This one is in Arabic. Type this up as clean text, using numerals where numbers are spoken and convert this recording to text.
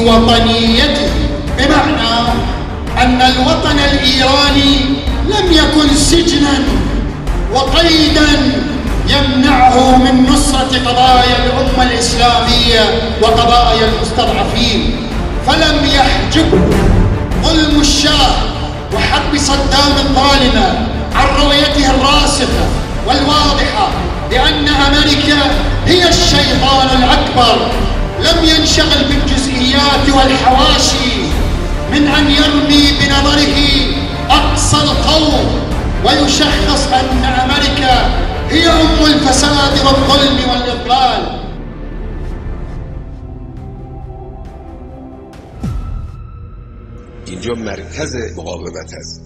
وطنيته، بمعنى أن الوطن الإيراني لم يكن سجناً وقيداً يمنعه من نصرة قضايا الأمة الإسلامية وقضايا المستضعفين، فلم يحجب ظلم الشاه وحرب صدام الظالمة عن رؤيته الراسخة والواضحة بأن أمريكا هي الشيطان الأكبر. لم ينشغل بالجزئيات والحواشي من أن يرمي بنظره أقصى القوم ويشخص أن أمريكا هي أم الفساد والظلم والإضلال. اینجا مرکز مقاومت است.